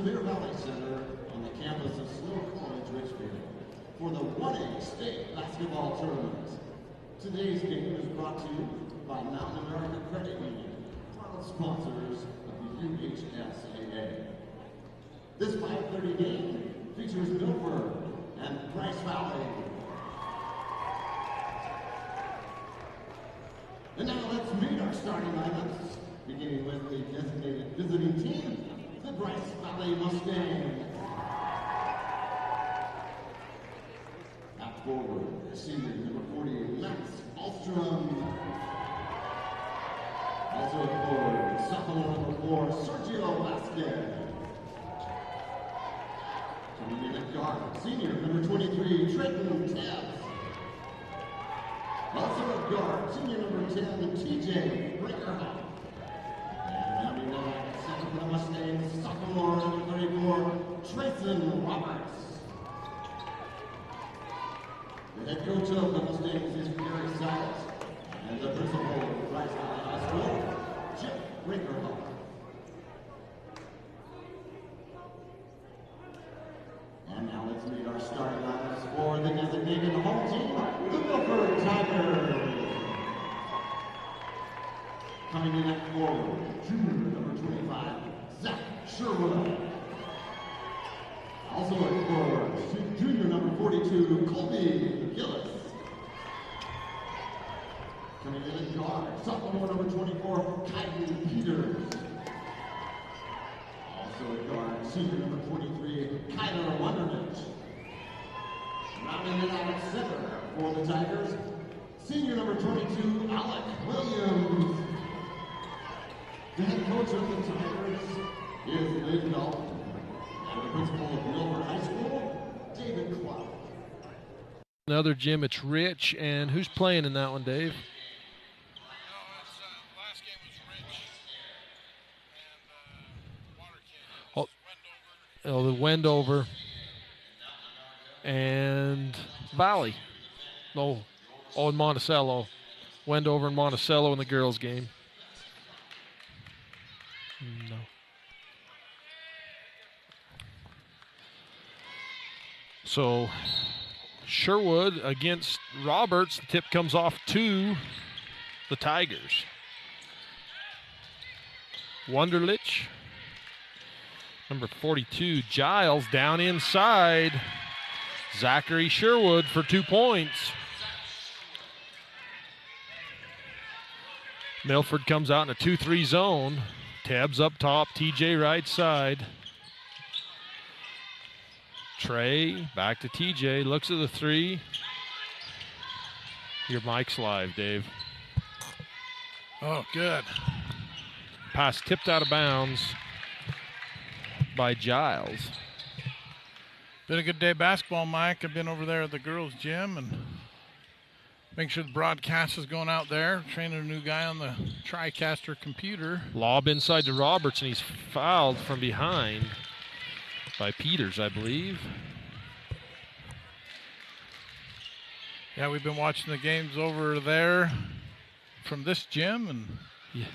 Clear Valley Center on the campus of Snow College, Richfield, for the 1A State Basketball Tournament. Today's game is brought to you by Mountain America Credit Union, proud sponsors of the UHSAA. This 5:30 game features Milford and Bryce Valley. And now let's meet our starting lineups, beginning with the designated visiting team, the Bryce Valley Mustangs. At forward, senior number 40, Max Alstrom. Also at forward, sophomore number 4, Sergio Vasquez. Coming in at guard, senior number 23, Trenton Tess. Also at guard, senior number 10, TJ Breakerhoff. And rounding out at center for the Mustangs, sophomore number 34, Trayson Roberts. The head coach of the Mustangs is Gary Silas, and the principal of Bryce Valley High School, Jeff Breakerhoff. And now let's meet our starting lineups for the designated home team, the Milford Tigers. Coming in at forward, junior number 25, Zach Sherwood. Also at forward, junior number 42, Colby Gillis. Coming in at guard, sophomore number 24, Kylie Peters. Also at guard, senior number 23, Kyler Wonderlich. Rounding it out at center for the Tigers, senior number 22, Alec Williams. The head coach of the Tigers is Lynn Dalton, and the principal of Milford High School, David Clark. Another gym, it's Rich, and who's playing in that one, Dave? Last game was Rich and Water King. Oh, the Wendover and Valley. No, and Monticello. Wendover and Monticello in the girls' game. No. So Sherwood against Roberts. The tip comes off to the Tigers. Wunderlich. Number 42, Giles, down inside. Zachary Sherwood for 2 points. Milford comes out in a 2-3 zone. Tabs up top, TJ right side. Trey, back to TJ, looks at the three. Your mic's live, Dave. Oh, good. Pass tipped out of bounds by Giles. Been a good day of basketball, Mike. I've been over there at the girls' gym and make sure the broadcast is going out there. Training a new guy on the TriCaster computer. Lob inside to Roberts, and he's fouled from behind by Peters, I believe. Yeah, we've been watching the games over there from this gym, and yeah,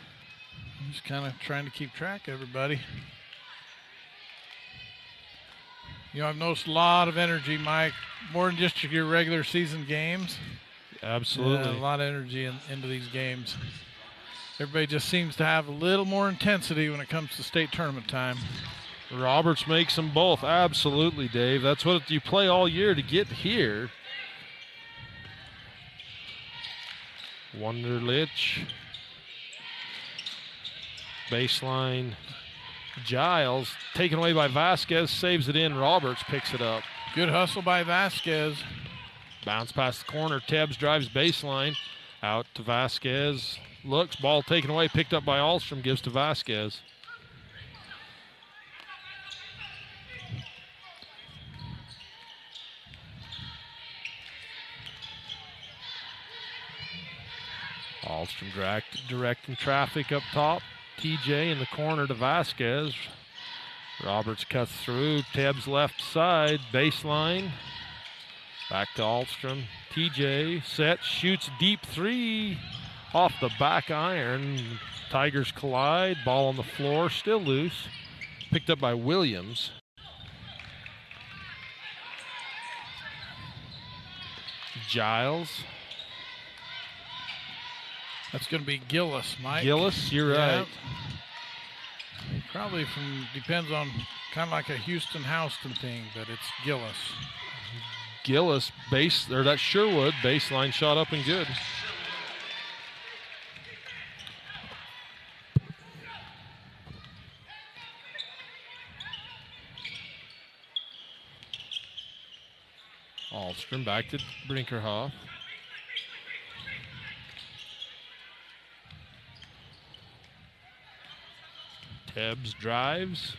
I'm just kind of trying to keep track of everybody. You know, I've noticed a lot of energy, Mike, more than just your regular season games. Absolutely. Yeah, a lot of energy into these games. Everybody just seems to have a little more intensity when it comes to state tournament time. Roberts makes them both. Absolutely, Dave. That's what you play all year to get here. Wunderlich. Baseline. Giles taken away by Vasquez, saves it in. Roberts picks it up. Good hustle by Vasquez. Bounce past the corner. Tebbs drives baseline. Out to Vasquez. Looks, ball taken away, picked up by Alstrom, gives to Vasquez. Alstrom directing traffic up top. TJ in the corner to Vasquez. Roberts cuts through. Tebbs left side. Baseline. Back to Alstrom. TJ sets, shoots deep three. Off the back iron. Tigers collide. Ball on the floor. Still loose. picked up by Williams. Giles. That's going to be Gillis, Mike. Gillis, you're right. Probably depends on kind of like a Houston-Houston thing, but it's Gillis. Gillis, that's Sherwood, baseline shot up and good. Alstrom back to Brinkerhoff. Tebbs drives.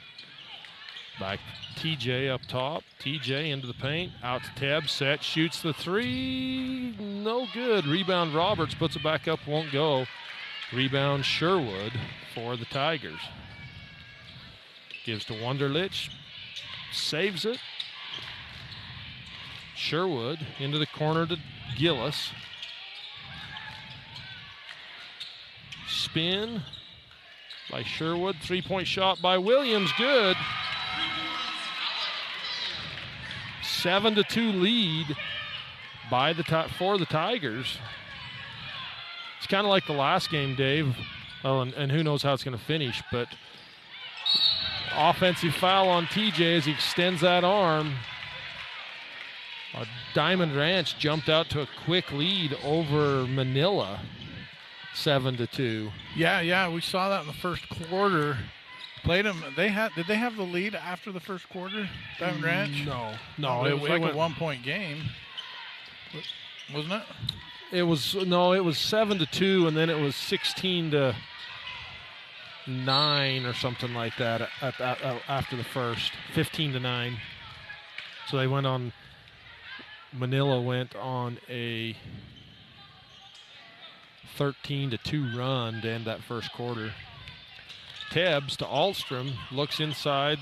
Back TJ up top. TJ into the paint. Out to Tebbs. Set. Shoots the three. No good. Rebound Roberts. Puts it back up. Won't go. Rebound Sherwood for the Tigers. Gives to Wunderlich. Saves it. Sherwood into the corner to Gillis. Spin by Sherwood. Three-point shot by Williams. Good. 7-2 lead for the Tigers. It's kind of like the last game, Dave. Well, and who knows how it's going to finish, but offensive foul on TJ as he extends that arm. Diamond Ranch jumped out to a quick lead over Manila, 7-2. Yeah, we saw that in the first quarter. Played them. Did they have the lead after the first quarter? Diamond Ranch? No. It was like a 1-point game, wasn't it? It was 7-2, and then it was 16-9 or something like that after the first, 15-9. So they went on. Manila went on a 13-2 run to end that first quarter. Tebbs to Alstrom, looks inside,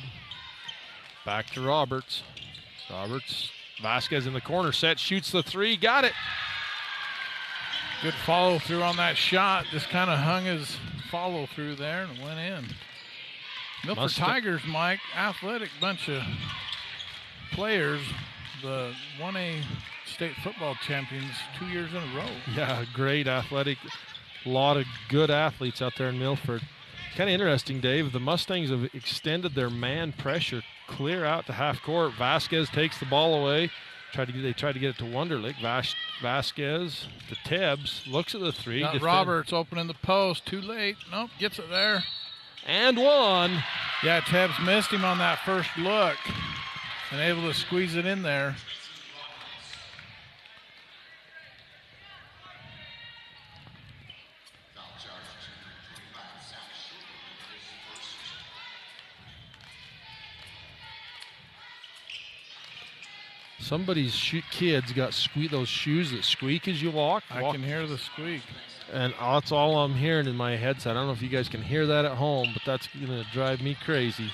back to Roberts. Vasquez in the corner, set, shoots the three, got it. Good follow through on that shot, just kind of hung his follow through there and went in. Milford Tigers, Mike, athletic bunch of players. The 1A state football champions 2 years in a row. Yeah, great athletic. A lot of good athletes out there in Milford. Kind of interesting, Dave. The Mustangs have extended their man pressure clear out to half court. Vasquez takes the ball away. They tried to get it to Wunderlich. Vasquez to Tebbs. Looks at the three. Got Roberts opening the post. Too late. Nope, gets it there. And one. Yeah, Tebbs missed him on that first look. And able to squeeze it in there. Somebody's kids got those shoes that squeak as you walk. I can hear the squeak. And that's all I'm hearing in my headset. I don't know if you guys can hear that at home, but that's going to drive me crazy.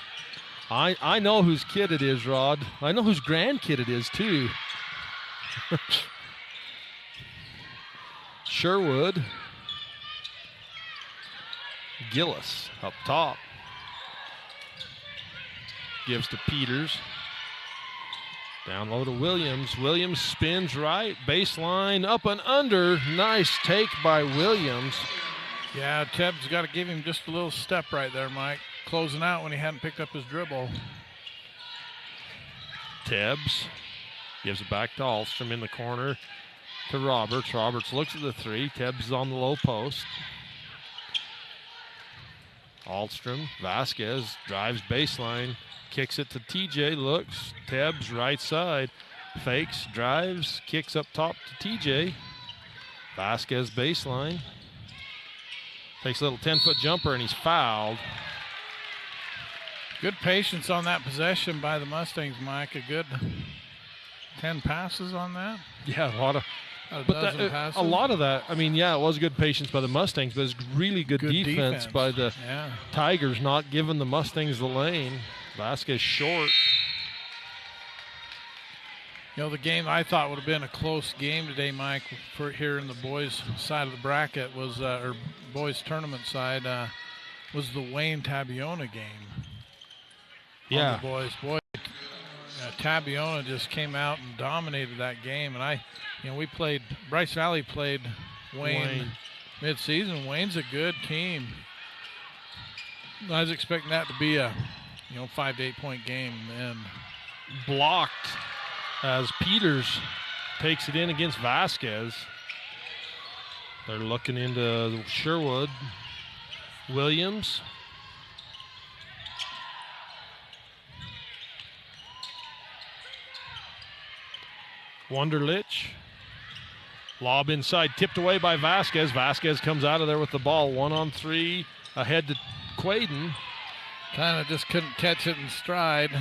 I know whose kid it is, Rod. I know whose grandkid it is, too. Sherwood. Gillis up top. Gives to Peters. Down low to Williams. Williams spins right. Baseline up and under. Nice take by Williams. Yeah, Tebbs got to give him just a little step right there, Mike. Closing out when he hadn't picked up his dribble. Tebbs gives it back to Alstrom in the corner to Roberts. Roberts looks at the three. Tebbs is on the low post. Alstrom, Vasquez drives baseline, kicks it to TJ, looks. Tebbs right side, fakes, drives, kicks up top to TJ. Vasquez baseline. Takes a little 10-foot jumper and he's fouled. Good patience on that possession by the Mustangs, Mike. A good 10 passes on that. Yeah, a lot of that. I mean, yeah, it was good patience by the Mustangs, but it's really good defense by the Tigers, not giving the Mustangs the lane. Vasquez short. You know, the game I thought would have been a close game today, Mike, for here in the boys' side of the bracket was, or boys' tournament side, was the Wayne Tabiona game. Yeah. the boys. Boy, Tabiona just came out and dominated that game. And we played, Bryce Valley played Wayne. Mid-season. Wayne's a good team. I was expecting that to be a 5 to 8 point game, and blocked as Peters takes it in against Vasquez. They're looking into Sherwood. Williams. Wunderlich. Lob inside, tipped away by Vasquez. Vasquez comes out of there with the ball. 1-on-3, ahead to Quaden. Kind of just couldn't catch it in stride.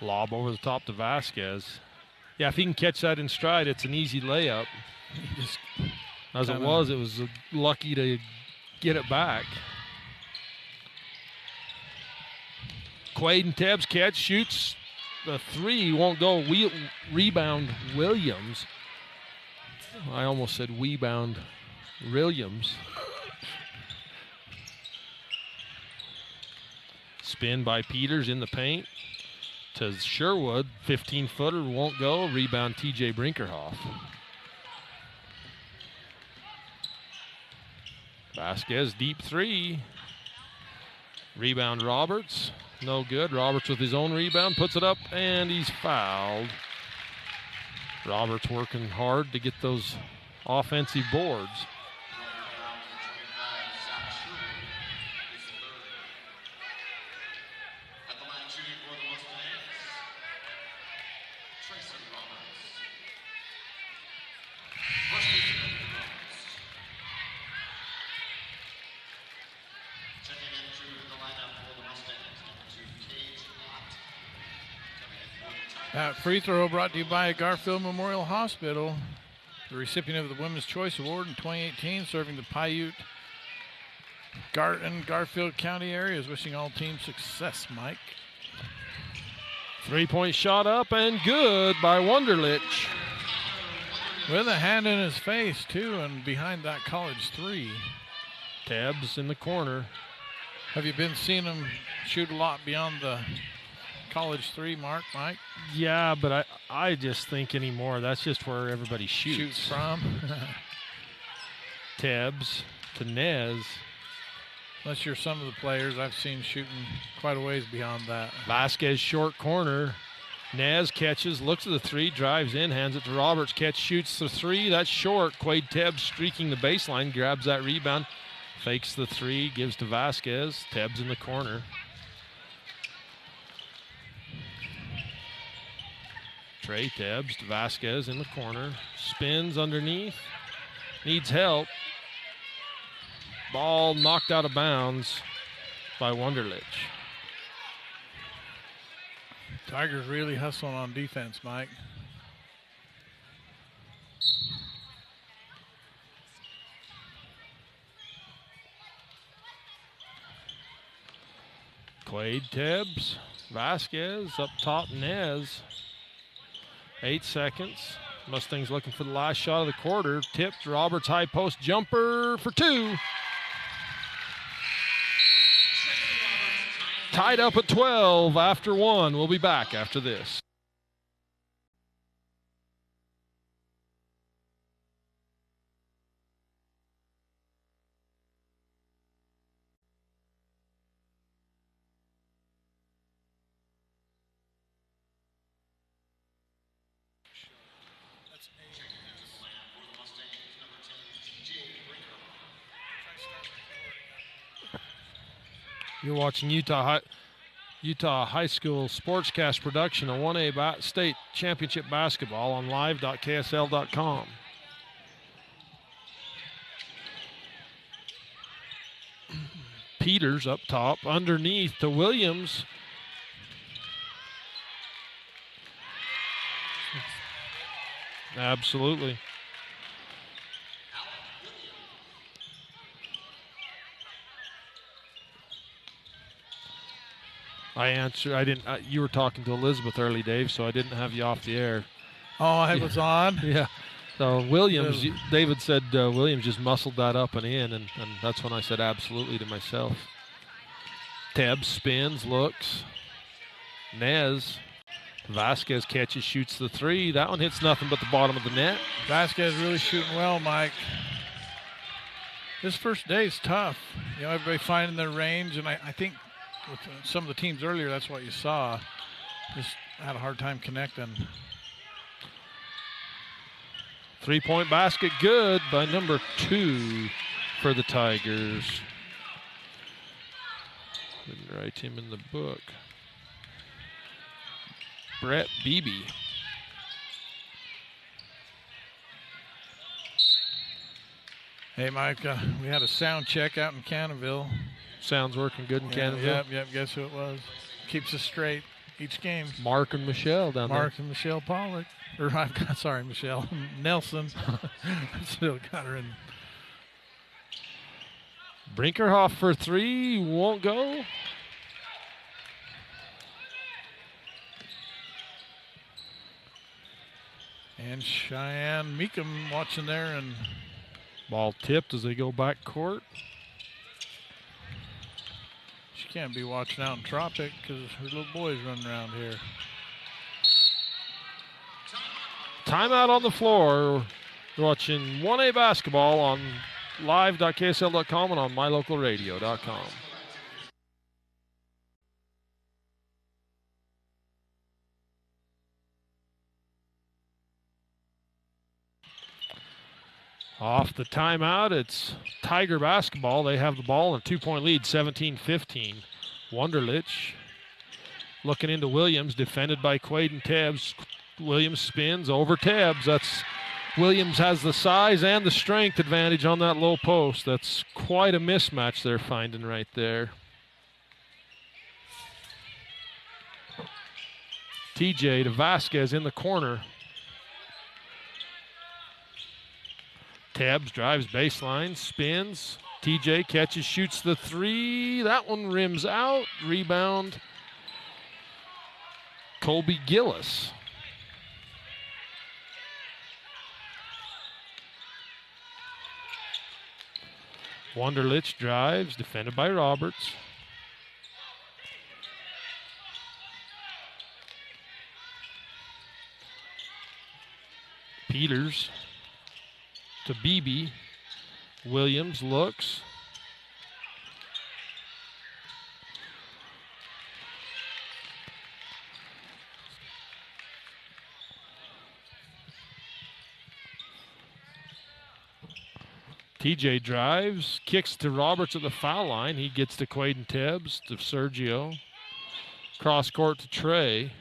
Lob over the top to Vasquez. Yeah, if he can catch that in stride, it's an easy layup. As it was lucky to get it back. Quaden Tebbs catch, shoots the three, won't go. Rebound Williams. I almost said rebound Williams. Spin by Peters in the paint to Sherwood. 15-footer won't go. Rebound TJ Brinkerhoff. Vasquez deep three. Rebound Roberts. No good. Roberts with his own rebound. Puts it up and he's fouled. Roberts working hard to get those offensive boards. That free throw brought to you by Garfield Memorial Hospital, the recipient of the Women's Choice Award in 2018, serving the Paiute, Garfield County areas. Wishing all teams success, Mike. 3-point shot up and good by Wunderlich. With a hand in his face, too, and behind that college three. Tebbs in the corner. Have you been seeing him shoot a lot beyond the college three mark, Mike? Yeah, but I just think anymore that's just where everybody shoots from. Tebbs to Nez. Unless you're some of the players I've seen shooting quite a ways beyond that. Vasquez short corner. Nez catches, looks at the three, drives in, hands it to Roberts. Catch, shoots the three. That's short. Quade Tebbs streaking the baseline, grabs that rebound, fakes the three, gives to Vasquez. Tebbs in the corner. Trey Tebbs to Vasquez in the corner. Spins underneath. Needs help. Ball knocked out of bounds by Wunderlich. Tigers really hustling on defense, Mike. Quade Tebbs. Vasquez up top, Nez. 8 seconds. Mustangs looking for the last shot of the quarter. Tipped. Roberts high post jumper for two. Tied up at 12 after one. We'll be back after this. You're watching Utah High School Sportscast production of 1A State Championship Basketball on live.ksl.com. Peters up top, underneath to Williams. Absolutely. You were talking to Elizabeth early, Dave, so I didn't have you off the air. Oh, I was on? Yeah. So Williams, David said Williams just muscled that up and in, and that's when I said absolutely to myself. Tebbs spins, looks. Nez. Vasquez catches, shoots the three. That one hits nothing but the bottom of the net. Vasquez really shooting well, Mike. This first day is tough. You know, everybody finding their range, and I think with some of the teams earlier, that's what you saw. Just had a hard time connecting. 3-point basket good by number 2 for the Tigers. Didn't write him in the book. Brett Beebe. Hey, Mike, we had a sound check out in Canterville. Sounds working good in Canterville. Yep, guess who it was? Keeps us straight each game. Mark and Michelle down there. Mark and Michelle Pollock. Or, sorry, Michelle. Nelson. Still got her in. Brinkerhoff for 3, won't go. And Cheyenne Meekum watching there, and ball tipped as they go back court. She can't be watching out in Tropic because her little boy's running around here. Timeout on the floor. You're watching 1A basketball on live.ksl.com and on mylocalradio.com. Off the timeout, it's Tiger basketball. They have the ball and a 2-point lead, 17-15. Wunderlich looking into Williams, defended by Quaden Tebbs. Williams spins over Tebbs. Williams has the size and the strength advantage on that low post. That's quite a mismatch they're finding right there. TJ to Vasquez in the corner. Tebbs drives baseline, spins. TJ catches, shoots the three. That one rims out. Rebound, Colby Gillis. Wunderlich drives, defended by Roberts. Peters to Beebe. Williams looks. TJ drives, kicks to Roberts at the foul line. He gets to Quaden Tebbs, to Sergio. Cross court to Trey.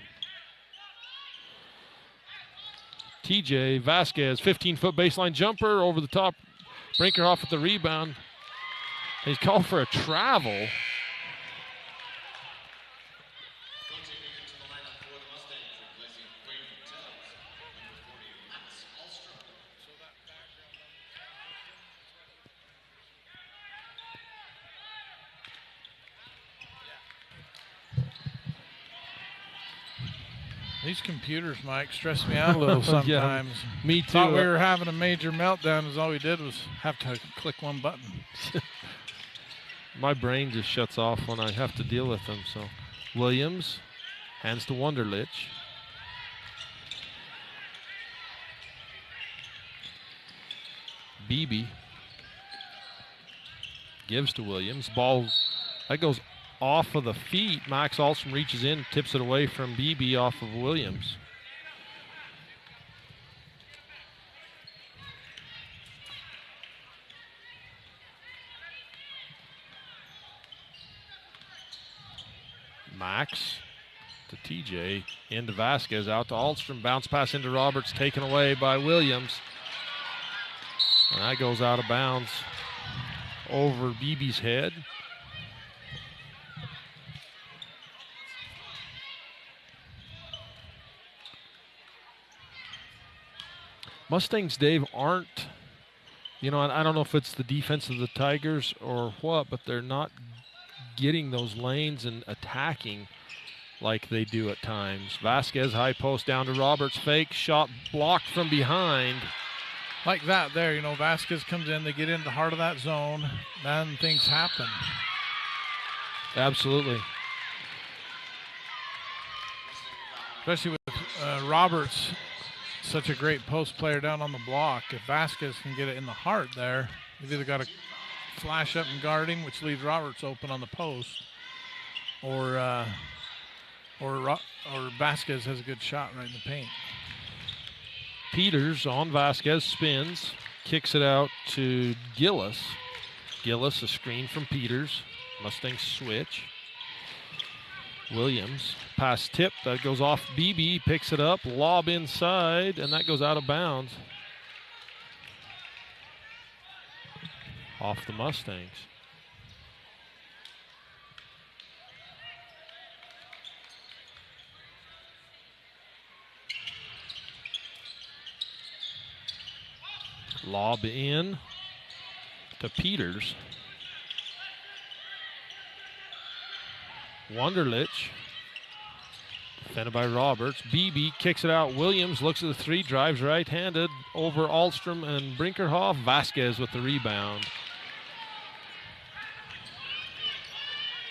TJ Vasquez, 15-foot baseline jumper over the top. Brinkerhoff with the rebound. He's called for a travel. These computers, Mike, stress me out a little sometimes. Yeah, me too. Thought we were having a major meltdown, as all we did was have to click one button. My brain just shuts off when I have to deal with them. So Williams hands to Wunderlich. Beebe gives to Williams. Ball that goes off of the feet. Max Alstrom reaches in, tips it away from Beebe off of Williams. Max to TJ, into Vasquez, out to Alstrom, bounce pass into Roberts, taken away by Williams. And that goes out of bounds over Beebe's head. Mustangs, Dave, aren't, you know, I don't know if it's the defense of the Tigers or what, but they're not getting those lanes and attacking like they do at times. Vasquez, high post down to Roberts, fake shot blocked from behind. Like that there, you know, Vasquez comes in, they get into the heart of that zone, then things happen. Absolutely. especially with Roberts, such a great post player down on the block. If Vasquez can get it in the heart there, you've either got to flash up and guard him, which leaves Roberts open on the post, or Vasquez has a good shot right in the paint. Peters on Vasquez, spins, kicks it out to Gillis. Gillis, a screen from Peters. Mustangs switch. Williams, pass tip, that goes off BB, picks it up, lob inside, and that goes out of bounds. Off the Mustangs. Lob in to Peters. Wunderlich, defended by Roberts. BB kicks it out. Williams looks at the three, drives right-handed over Ahlstrom and Brinkerhoff. Vasquez with the rebound.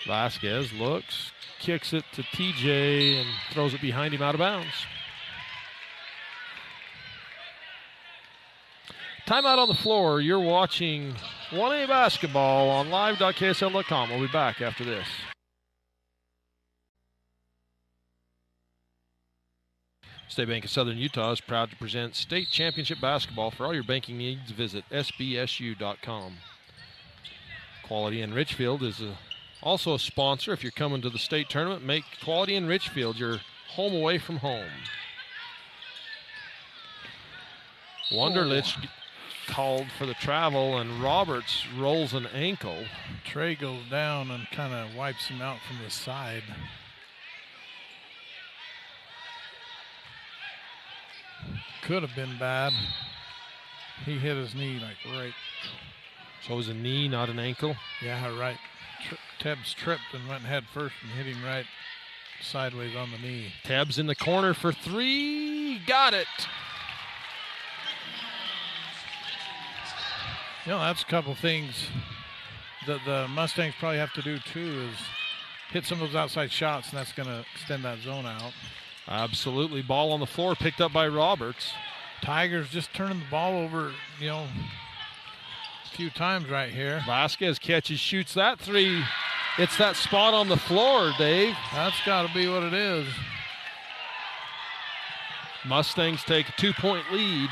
Vasquez looks, kicks it to TJ and throws it behind him out of bounds. Timeout on the floor. You're watching 1A basketball on live.ksl.com. We'll be back after this. State Bank of Southern Utah is proud to present state championship basketball. For all your banking needs, visit sbsu.com. Quality in Richfield is also a sponsor. If you're coming to the state tournament, make Quality in Richfield your home away from home. Wunderlich called for the travel, and Roberts rolls an ankle. Trey goes down and kind of wipes him out from the side. Could have been bad. He hit his knee like right. So it was a knee, not an ankle? Yeah, right. Tebbs tripped and went head first and hit him right sideways on the knee. Tebbs in the corner for three. Got it. You know, that's a couple things that the Mustangs probably have to do too, is hit some of those outside shots, and that's going to extend that zone out. Absolutely. Ball on the floor, picked up by Roberts. Tigers just turning the ball over, you know, a few times right here. Vasquez catches, shoots that three. It's that spot on the floor, Dave. That's got to be what it is. Mustangs take a 2-point lead.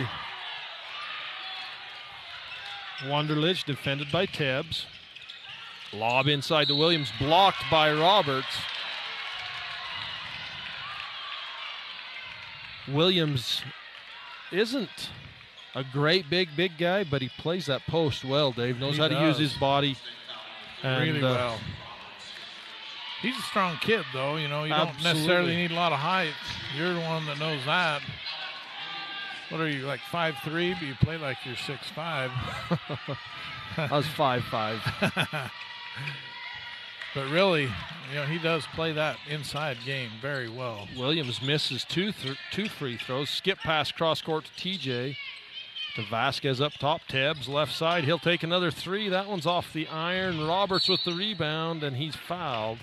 Wunderlich defended by Tebbs. Lob inside to Williams, blocked by Roberts. Williams isn't a great big guy, but he plays that post well, Dave. Knows how to use his body. And, really well. He's a strong kid, though. You know, you don't necessarily need a lot of height. You're the one that knows that. What are you, like 5'3", but you play like you're 6'5". I was 5'5". But really, you know, he does play that inside game very well. Williams misses two free throws. Skip pass cross court to TJ. To Vasquez up top. Tebbs left side. He'll take another three. That one's off the iron. Roberts with the rebound, and he's fouled.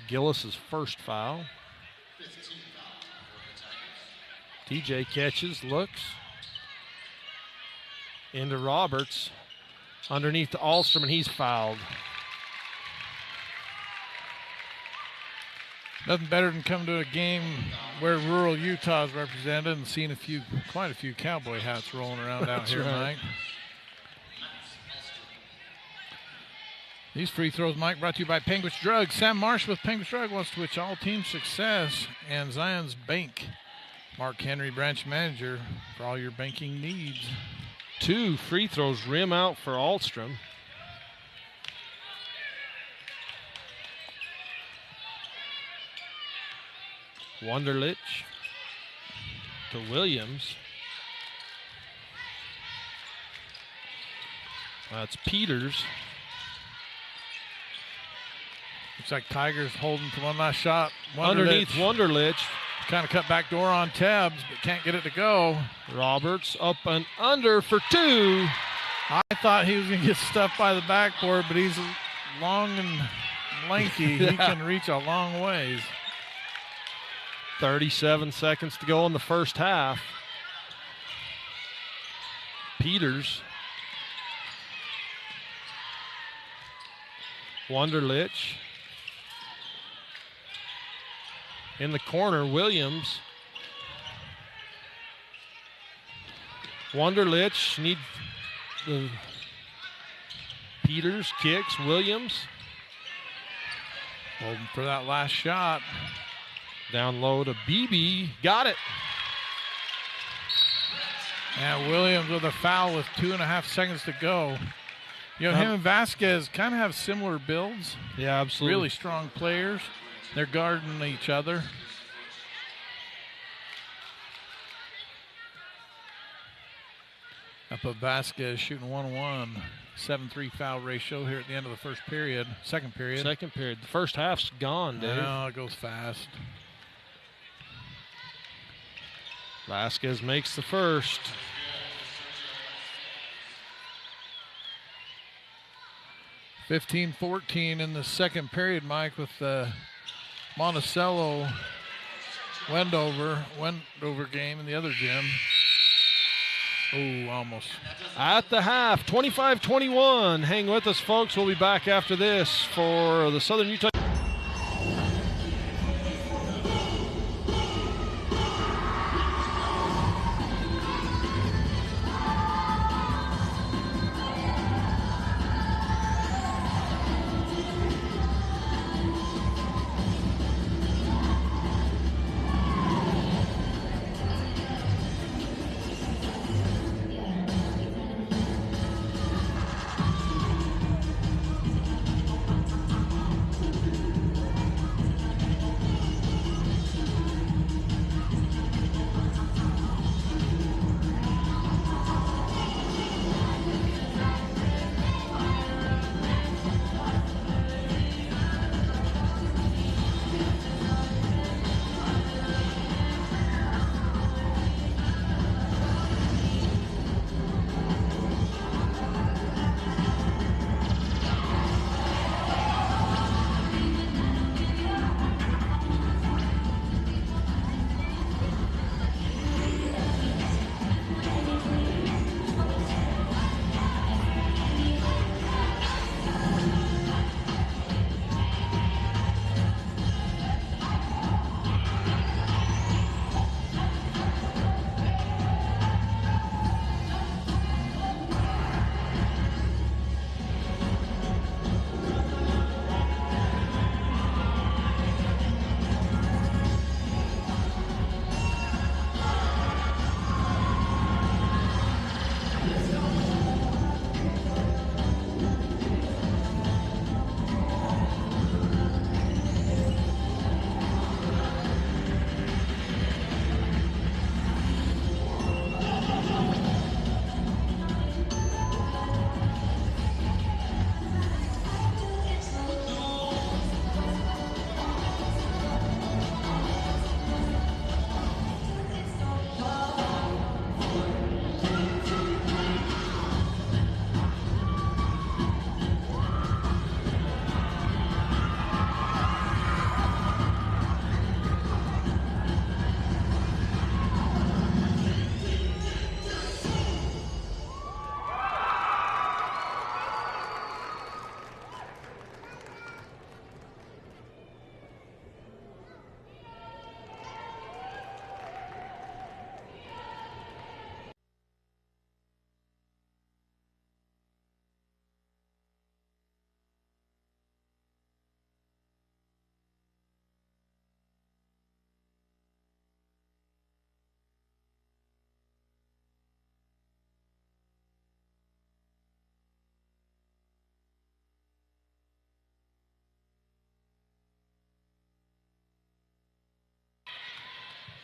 Gillis' first foul. TJ catches, looks. Into Roberts. Underneath to Ahlstrom, and he's fouled. Nothing better than coming to a game where rural Utah is represented and seeing quite a few cowboy hats rolling around out here, right. Mike. These free throws, Mike, brought to you by Penguich Drug. Sam Marsh with Penguich Drug wants to wish all team success, and Zion's Bank. Mark Henry, branch manager, for all your banking needs. 2 free throws, rim out for Ahlstrom. Wunderlich to Williams. That's Peters. Looks like Tigers holding for one last shot. Underneath Wunderlich. Kind of cut back door on Tebbs, but can't get it to go. Roberts up and under for 2. I thought he was going to get stuffed by the backboard, but he's long and lanky. Yeah. He can reach a long ways. 37 seconds to go in the first half. Peters. Wunderlich. In the corner, Williams. Wunderlich need the Peters kicks. Williams. Holding for that last shot. Down low to Beebe. Got it. And Williams with a foul with 2.5 seconds to go. You know, him and Vasquez kind of have similar builds. Yeah, absolutely. Really strong players. They're guarding each other. Up at Vasquez shooting 1-1. 7-3 foul ratio here at the end of the first period. Second period. Second period. The first half's gone, Dave. No, it goes fast. Vasquez makes the first. (15-14) in the second period, Mike, with Monticello Wendover game in the other gym. Oh, almost. At the half, 25-21. Hang with us, folks. We'll be back after this for the Southern Utah.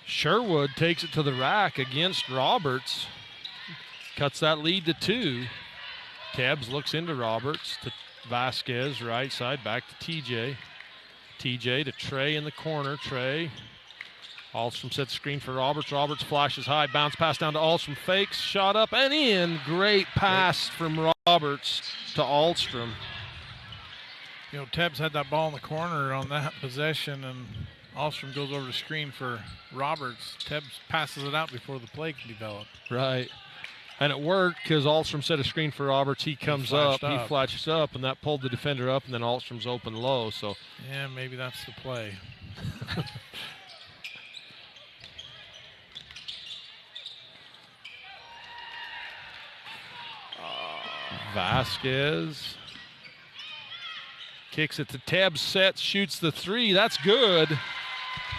Sherwood takes it to the rack against Roberts. Cuts that lead to 2. Tebbs looks into Roberts to Vasquez, right side, back to TJ. TJ to Trey in the corner. Trey Alstrom sets screen for Roberts. Roberts flashes high, bounce pass down to Alstrom, fakes, shot up and in. Great pass from Roberts to Alstrom. You know, Tebbs had that ball in the corner on that possession, and Alstrom goes over the screen for Roberts. Tebbs passes it out before the play can develop. Right. And it worked because Alstrom set a screen for Roberts. He comes up, he flashes up, and that pulled the defender up, and then Alstrom's open low. So yeah, maybe that's the play. Vasquez kicks it to Tebbs, sets, shoots the three. That's good.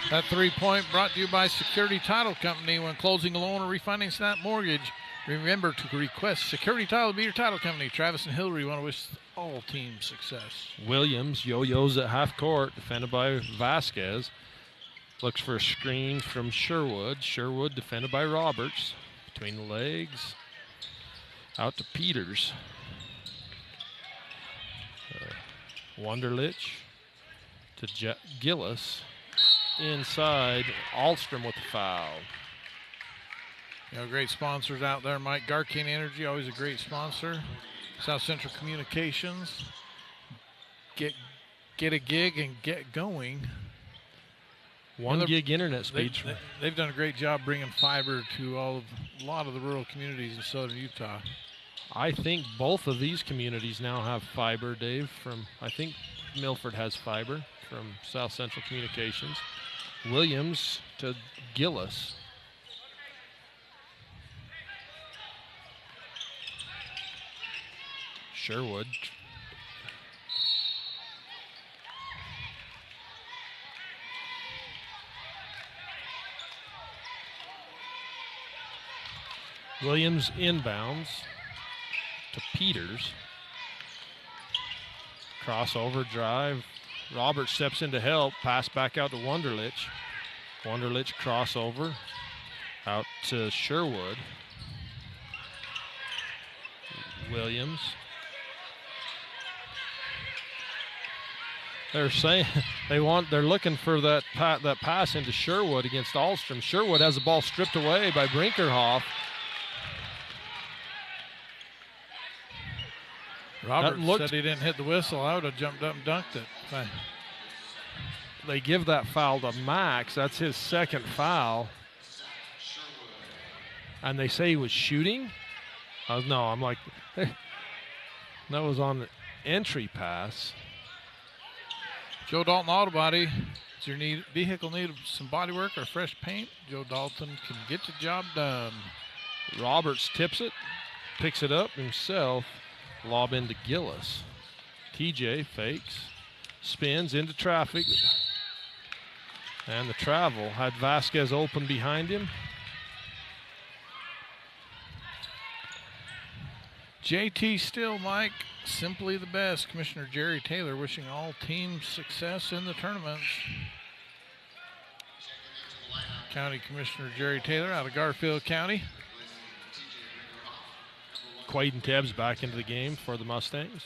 That 3-point brought to you by Security Title Company. When closing a loan or refinancing that mortgage, remember to request Security Title to be your title company. Travis and Hillary want to wish all teams success. Williams yo-yos at half court, defended by Vasquez. Looks for a screen from Sherwood. Sherwood defended by Roberts. Between the legs. Out to Peters. Wunderlich to Gillis. Inside, Alstrom with the foul. You know, great sponsors out there. Mike, Garcane Energy, always a great sponsor. South Central Communications. Get a gig and get going. 1 gig internet speed. They've done a great job bringing fiber to a lot of the rural communities in southern Utah. I think both of these communities now have fiber, Dave. I think Milford has fiber from South Central Communications. Williams to Gillis. Sherwood. Williams inbounds to Peters. Crossover drive. Roberts steps in to help. Pass back out to Wunderlich. Wunderlich crossover. Out to Sherwood. Williams. They're saying they're looking for that pass into Sherwood against Alstrom. Sherwood has the ball stripped away by Brinkerhoff. Robert said he didn't hit the whistle. I would have jumped up and dunked it. They give that foul to Max. That's his second foul. And they say he was shooting? No, I'm like, that was on the entry pass. Joe Dalton Auto Body. Does your vehicle need some body work or fresh paint? Joe Dalton can get the job done. Roberts tips it, picks it up himself. Lob into Gillis. TJ fakes, spins into traffic. And the travel had Vasquez open behind him. JT Still, Mike, simply the best. Commissioner Jerry Taylor wishing all teams success in the tournaments. County Commissioner Jerry Taylor out of Garfield County. Quaden Tebbs back into the game for the Mustangs.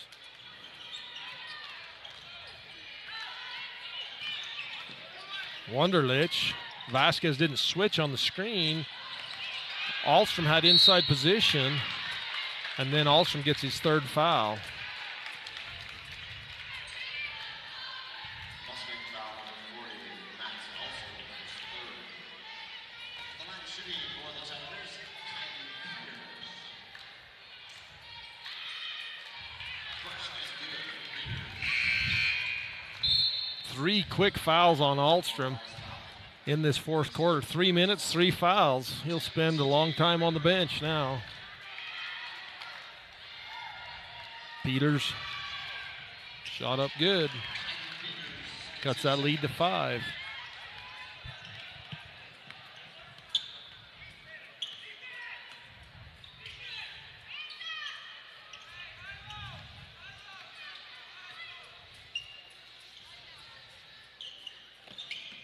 Wunderlich. Vasquez didn't switch on the screen. Alstrom had inside position, and then Alstrom gets his third foul. Three quick fouls on Alstrom in this fourth quarter. 3 minutes, 3 fouls. He'll spend a long time on the bench now. Peters shot up good. Cuts that lead to 5.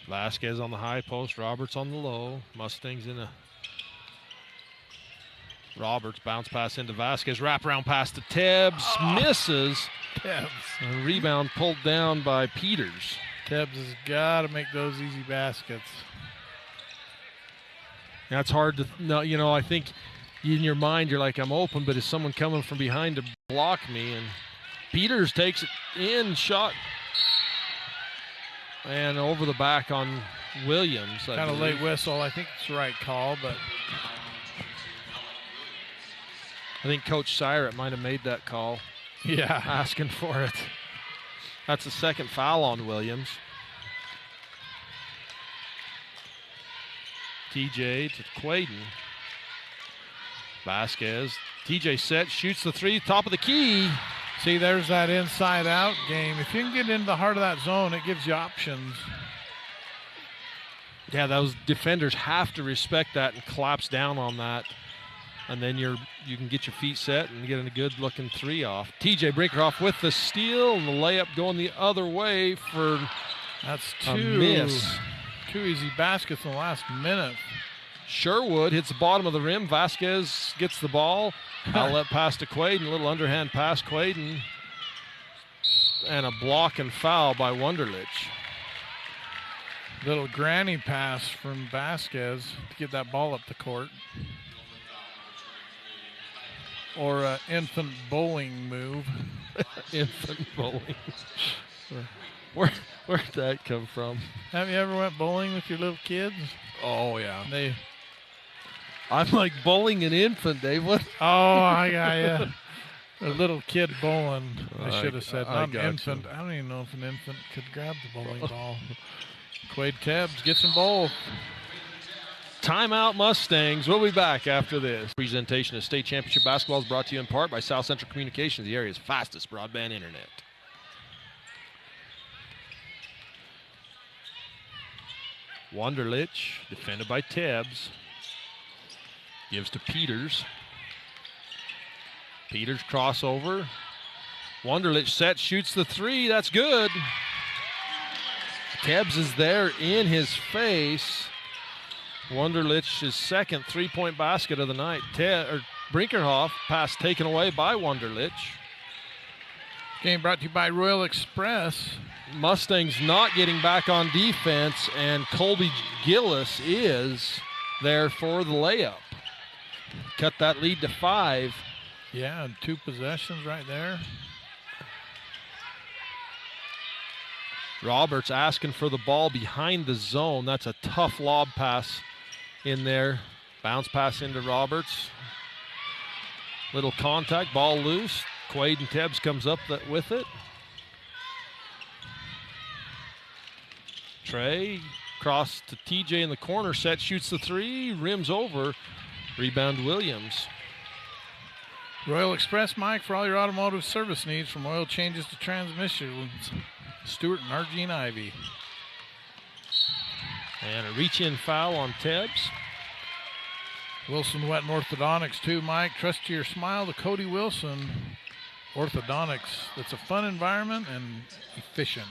Vasquez on the high post, Roberts on the low. Mustangs in a Roberts bounce pass into Vasquez, wraparound pass to Tebbs, misses. Tebbs. A rebound pulled down by Peters. Tebbs has got to make those easy baskets. That's hard to know. You know, I think in your mind you're like, I'm open, but is someone coming from behind to block me? And Peters takes it in, shot, and over the back on Williams. Kind of late whistle. I think it's the right call, but I think Coach Syrett might have made that call. Yeah. Asking for it. That's the second foul on Williams. TJ to Quaden. Vasquez. TJ set, shoots the three, top of the key. See, there's that inside-out game. If you can get into the heart of that zone, it gives you options. Yeah, those defenders have to respect that and collapse down on that. And then you can get your feet set and get a good-looking three off. TJ Brinkerhoff with the steal and the layup going the other way for that's a miss. Two easy baskets in the last minute. Sherwood hits the bottom of the rim. Vasquez gets the ball. Outlet pass to Quaden. A little underhand pass, Quaden. And a block and foul by Wunderlich. Little granny pass from Vasquez to get that ball up the court. Or an infant bowling move. Infant bowling. Where'd that come from? Have you ever went bowling with your little kids? Oh, yeah. I'm like bowling an infant, Dave. What? Oh, I got you. A little kid bowling. I should have said not an infant. You. I don't even know if an infant could grab the bowling ball. Quade Tebbs gets them both. Timeout Mustangs. We'll be back after this. Presentation of state championship basketball is brought to you in part by South Central Communications, the area's fastest broadband internet. Wunderlich, defended by Tebbs. Gives to Peters. Peters crossover. Wunderlich set, shoots the three. That's good. Tebbs is there in his face. Wunderlich's second three-point basket of the night. Brinkerhoff, pass taken away by Wunderlich. Game brought to you by Royal Express. Mustangs not getting back on defense, and Colby Gillis is there for the layup. Cut that lead to 5. Yeah, 2 possessions right there. Roberts asking for the ball behind the zone. That's a tough lob pass in there. Bounce pass into Roberts. Little contact, ball loose. Quaden Tebbs comes up with it. Trey, cross to TJ in the corner, set, shoots the three, rims over. Rebound Williams. Royal Express, Mike, for all your automotive service needs, from oil changes to transmissions. Stewart and Argene Ivy. And a reach-in foul on Tebbs. Wilson Wet and Orthodontics too, Mike. Trust to your smile to Cody Wilson. Orthodontics, that's a fun environment and efficient.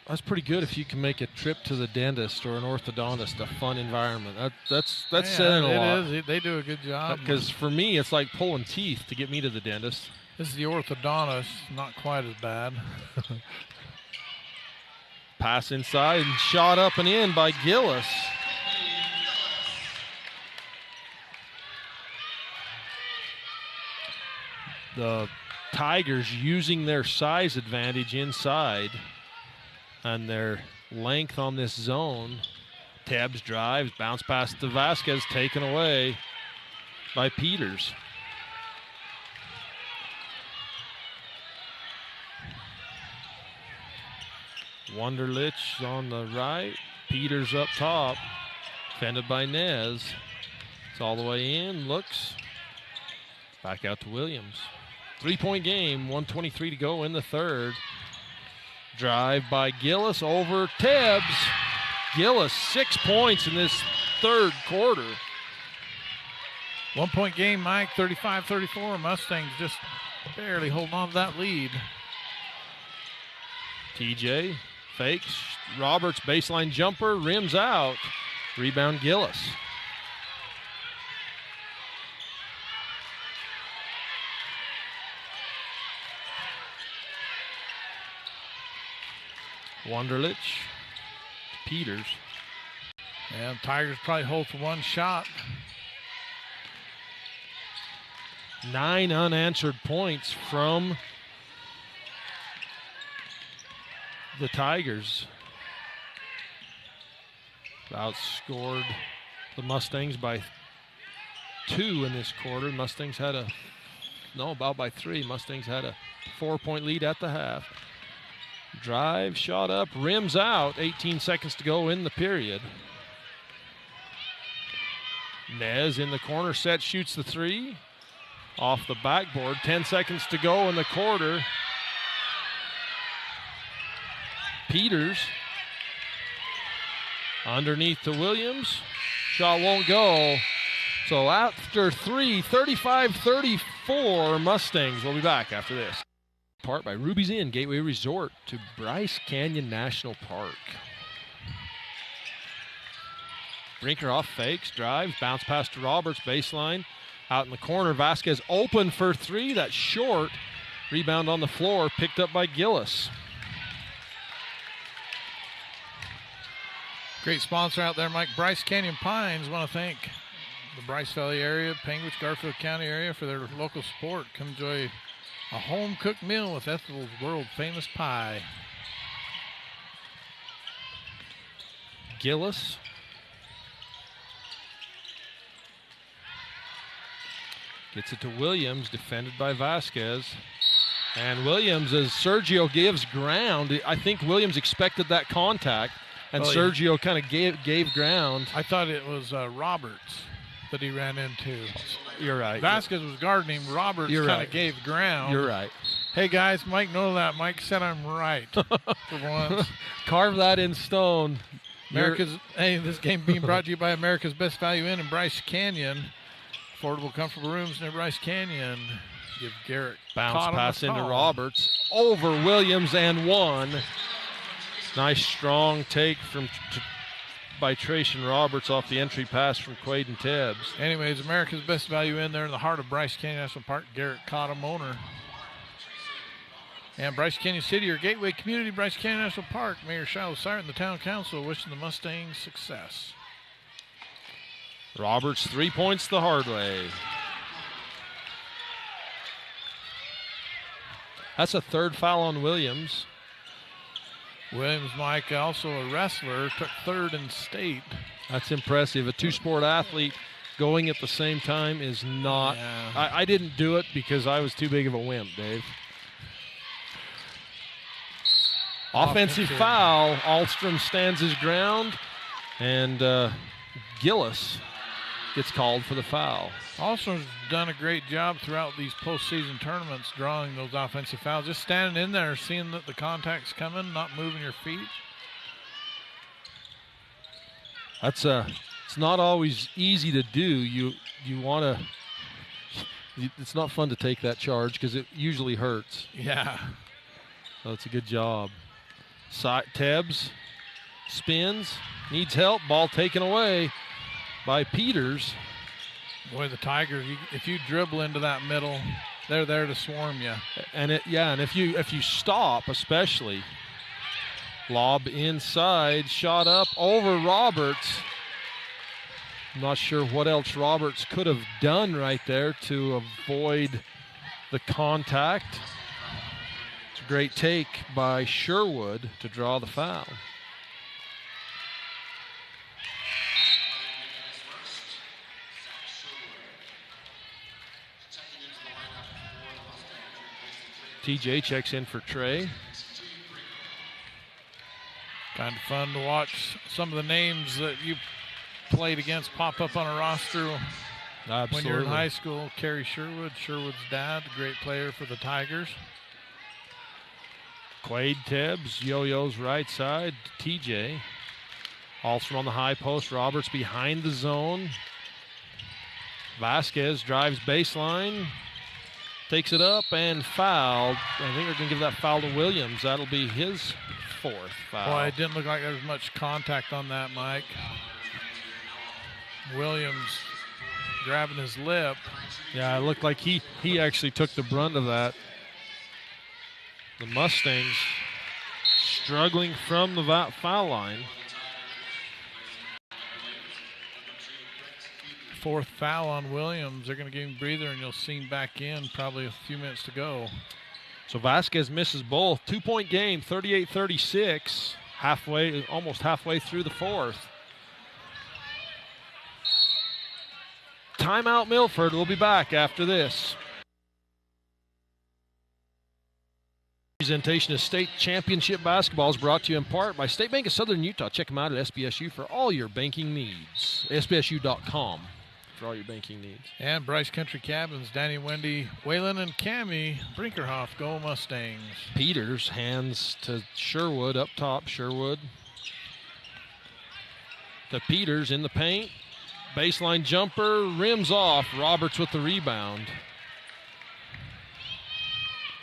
That's pretty good if you can make a trip to the dentist or an orthodontist a fun environment. That's saying a lot. It is. They do a good job. Because for me, it's like pulling teeth to get me to the dentist. This is the orthodontist, not quite as bad. Pass inside and shot up and in by Gillis. The Tigers using their size advantage inside and their length on this zone. Tebbs drives, bounce pass to Vasquez, taken away by Peters. Wunderlich on the right, Peters up top, defended by Nez. It's all the way in, looks, back out to Williams. 3-point game, 1:23 to go in the third. Drive by Gillis over Tebbs. Gillis, 6 points in this third quarter. 1 point game, Mike, 35-34. Mustangs just barely holding on to that lead. TJ fakes. Roberts, baseline jumper, rims out. Rebound Gillis. Wunderlich to Peters. And Tigers probably hold for one shot. 9 unanswered points from the Tigers. Outscored the Mustangs by 2 in this quarter. Mustangs had about by 3. Mustangs had a 4-point lead at the half. Drive, shot up, rims out. 18 seconds to go in the period. Nez in the corner set, shoots the 3. Off the backboard. 10 seconds to go in the quarter. Peters underneath to Williams. Shot won't go. So after 3, 35-34 Mustangs. We'll be back after this. Part by Ruby's Inn, Gateway Resort to Bryce Canyon National Park. Brinkerhoff fakes, drives, bounce pass to Roberts, baseline. Out in the corner, Vasquez open for 3. That's short. Rebound on the floor, picked up by Gillis. Great sponsor out there, Mike. Bryce Canyon Pines. Want to thank the Bryce Valley area, Penguich, Garfield County area for their local support. Come enjoy a home-cooked meal with Ethel's world-famous pie. Gillis. Gets it to Williams, defended by Vasquez. And Williams, as Sergio gives ground, I think Williams expected that contact, and Sergio kind of gave ground. I thought it was Roberts that he ran into. You're right. Vasquez was guarding him. Roberts kind of gave ground. You're right. Hey, guys, Mike, know that. Mike said I'm right for once. Carve that in stone. This game being brought to you by America's Best Value Inn in Bryce Canyon. Affordable, comfortable rooms near Bryce Canyon. Give Garrett bounce pass into Roberts. Over Williams and 1. Nice strong take by Tracian Roberts off the entry pass from Quaden Tebbs. Anyways, America's Best Value in there in the heart of Bryce Canyon National Park. Garrett Cottom, owner. And Bryce Canyon City, your gateway community, Bryce Canyon National Park. Mayor Shiloh Siren and the town council wishing the Mustangs success. Roberts 3 points the hard way. That's a 3rd foul on Williams. Williams, Mike, also a wrestler, took 3rd in state. That's impressive. A 2-sport athlete going at the same time is not. Yeah. I didn't do it because I was too big of a wimp, Dave. Offensive foul. Ahlstrom stands his ground, and Gillis gets called for the foul. Ahlstrom's done a great job throughout these postseason tournaments drawing those offensive fouls. Just standing in there, seeing that the contact's coming, not moving your feet. It's not always easy to do. You want to. It's not fun to take that charge because it usually hurts. Yeah. So it's a good job. Tebbs spins, needs help. Ball taken away by Peters. Boy, the Tigers, if you dribble into that middle, they're there to swarm you. And if you stop, especially, lob inside, shot up over Roberts. I'm not sure what else Roberts could have done right there to avoid the contact. It's a great take by Sherwood to draw the foul. TJ checks in for Trey. Kind of fun to watch some of the names that you played against pop up on a roster. Absolutely. When you're in high school. Kerry Sherwood, Sherwood's dad, great player for the Tigers. Quade Tebbs, Yo-Yo's right side, TJ. Ahlstrom on the high post, Roberts behind the zone. Vasquez drives baseline. Takes it up and fouled. I think they're going to give that foul to Williams. That'll be his 4th foul. Boy, it didn't look like there was much contact on that, Mike. Williams grabbing his lip. Yeah, it looked like he actually took the brunt of that. The Mustangs struggling from the foul line. Fourth foul on Williams. They're going to give him a breather, and you'll see him back in probably a few minutes to go. So Vasquez misses both. 2-point game, 38-36, almost halfway through the fourth. Timeout Milford. We'll be back after this. Presentation of state championship basketball is brought to you in part by State Bank of Southern Utah. Check them out at SBSU for all your banking needs. SBSU.com for all your banking needs. And Bryce Country Cabins, Danny, Wendy, Waylon, and Cammie Brinkerhoff, go Mustangs. Peters hands to Sherwood up top. Sherwood to Peters in the paint. Baseline jumper, rims off. Roberts with the rebound.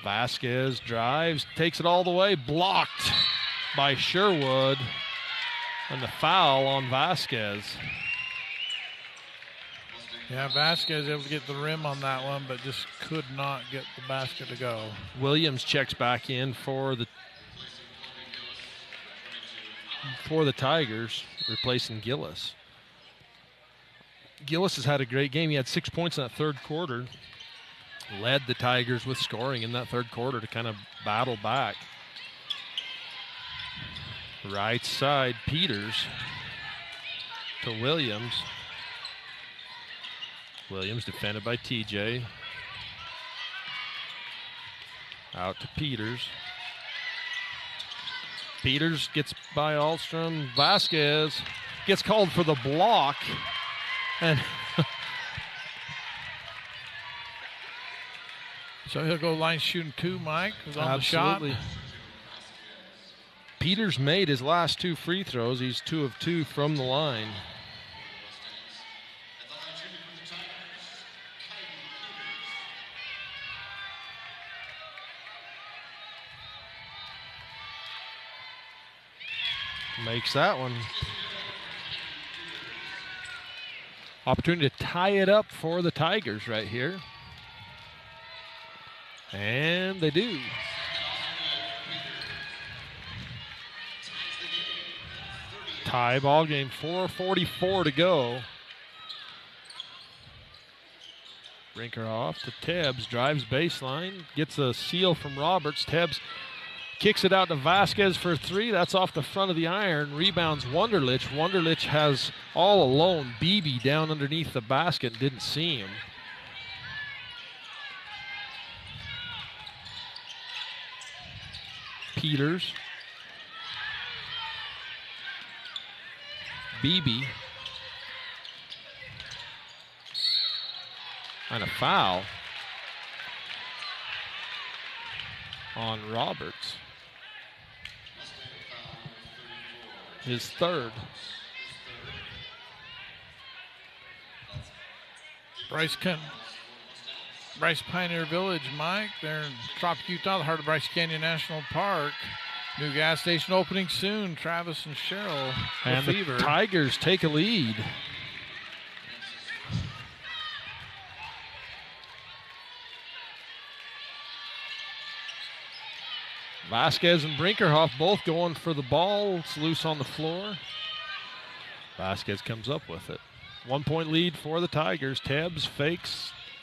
Vasquez drives, takes it all the way, blocked by Sherwood. And the foul on Vasquez. Yeah, Vasquez able to get the rim on that one, but just could not get the basket to go. Williams checks back in for the Tigers, replacing Gillis. Gillis has had a great game. He had 6 points in that third quarter. Led the Tigers with scoring in that third quarter to kind of battle back. Right side, Peters to Williams. Williams defended by TJ. Out to Peters. Peters gets by Ahlstrom. Vasquez gets called for the block. And so he'll go line shooting 2, Mike. Was on absolutely. The shot. Peters made his last 2 free throws. He's 2 of 2 from the line. Makes that one. Opportunity to tie it up for the Tigers right here. And they do. Tie ball game, 4:44 to go. Brinkerhoff to Tebbs, drives baseline, gets a seal from Roberts. Tebbs kicks it out to Vasquez for 3. That's off the front of the iron. Rebounds Wunderlich. Wunderlich has all alone Beebe down underneath the basket. Didn't see him. Peters. Beebe. And a foul on Roberts. His third. Bryce Pioneer Village, Mike. They're in Tropic, Utah, the heart of Bryce Canyon National Park. New gas station opening soon. Travis and Cheryl. And the Tigers take a lead. Vasquez and Brinkerhoff both going for the ball. It's loose on the floor. Vasquez comes up with it. 1 point lead for the Tigers. Tebbs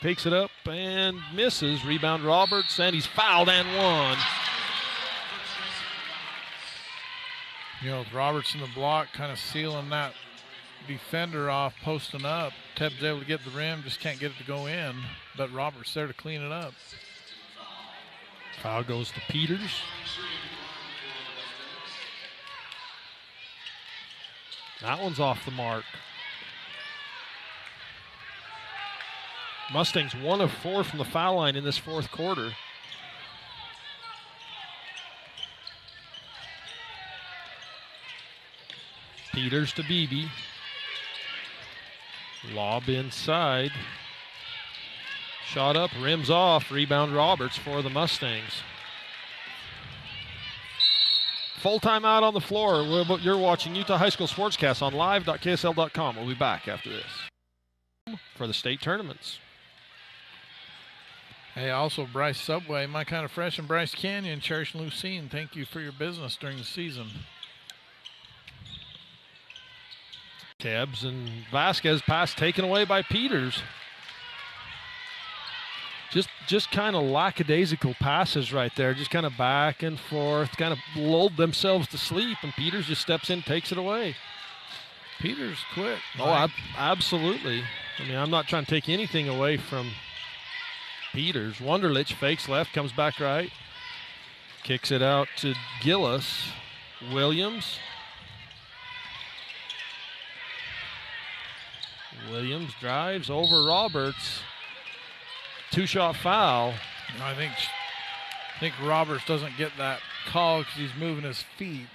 takes it up and misses. Rebound Roberts, and he's fouled and one. You know, with Roberts in the block, kind of sealing that defender off, posting up. Tebbs able to get the rim, just can't get it to go in. But Roberts there to clean it up. Foul goes to Peters. That one's off the mark. Mustangs 1 of 4 from the foul line in this fourth quarter. Peters to Beebe. Lob inside. Shot up, rims off, rebound Roberts for the Mustangs. Full timeout on the floor. You're watching Utah High School Sportscast on live.ksl.com. We'll be back after this for the state tournaments. Hey, also Bryce Subway, My Kind of Fresh, and Bryce Canyon, Cherish and Lucene. Thank you for your business during the season. Tebbs and Vasquez pass taken away by Peters. Just kind of lackadaisical passes right there, just kind of back and forth, kind of lulled themselves to sleep, and Peters just steps in, takes it away. Peters quit. Oh, absolutely. I mean, I'm not trying to take anything away from Peters. Wunderlich fakes left, comes back right, kicks it out to Gillis. Williams drives over Roberts. Two-shot foul. I think Roberts doesn't get that call because he's moving his feet.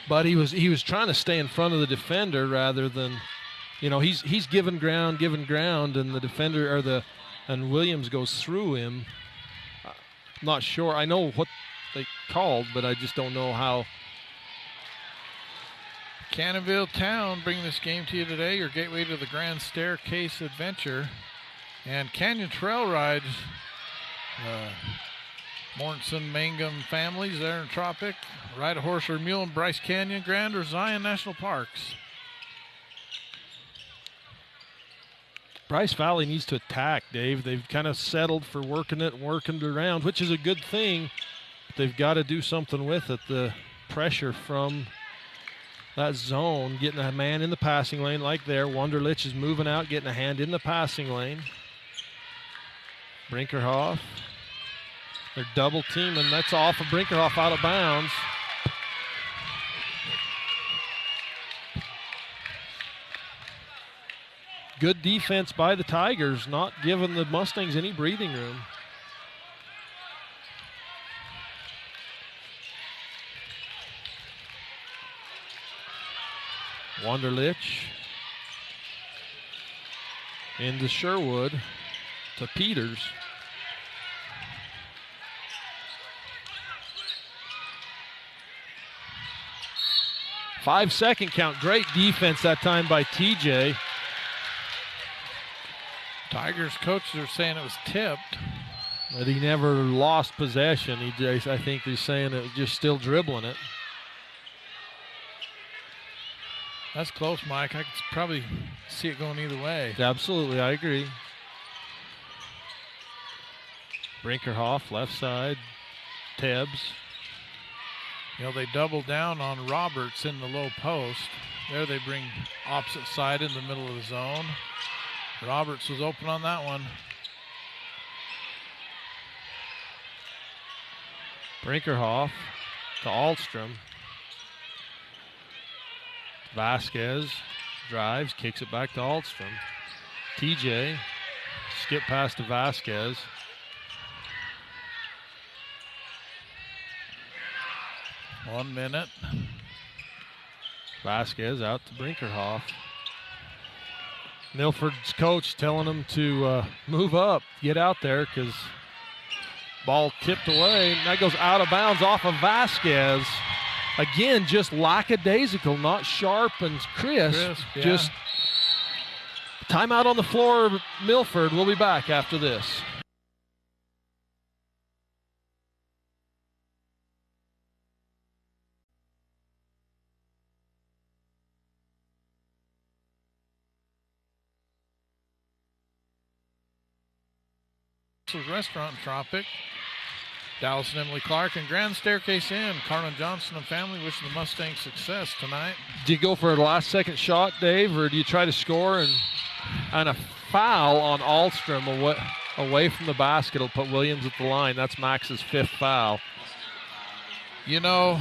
But he was trying to stay in front of the defender rather than, he's giving ground, and the defender and Williams goes through him. I'm not sure. I know what they called, but I just don't know how. Cannonville Town bringing this game to you today, your gateway to the Grand Staircase Adventure. And Canyon Trail Rides, Mortensen, Mangum families there in Tropic. Ride a horse or mule in Bryce Canyon, Grand, or Zion National Parks. Bryce Valley needs to attack, Dave. They've kind of settled for working it around, which is a good thing. But they've got to do something with it. The pressure from that zone, getting a man in the passing lane like there. Wunderlich is moving out, getting a hand in the passing lane. Brinkerhoff. They're double teaming. That's off of Brinkerhoff, out of bounds. Good defense by the Tigers, not giving the Mustangs any breathing room. Wunderlich into Sherwood to Peters. Five-second count. Great defense that time by TJ. Tigers coaches are saying it was tipped. But he never lost possession. I think he's saying it was just still dribbling it. That's close, Mike. I could probably see it going either way. Absolutely, I agree. Brinkerhoff, left side. Tebbs. They double down on Roberts in the low post. There they bring opposite side in the middle of the zone. Roberts was open on that one. Brinkerhoff to Ahlstrom. Vasquez drives, kicks it back to Ahlstrom. TJ, skip pass to Vasquez. 1 minute. Vasquez out to Brinkerhoff. Milford's coach telling him to move up, get out there, because ball tipped away. That goes out of bounds off of Vasquez. Again, just lackadaisical, not sharp and crisp. Yeah. Just timeout on the floor, Milford. We'll be back after this. Restaurant Tropic. Dallas and Emily Clark and Grand Staircase Inn. Carlin Johnson and family wishing the Mustangs success tonight. Do you go for a last-second shot, Dave, or do you try to score and a foul on Ahlstrom away from the basket will put Williams at the line? That's Max's fifth foul. The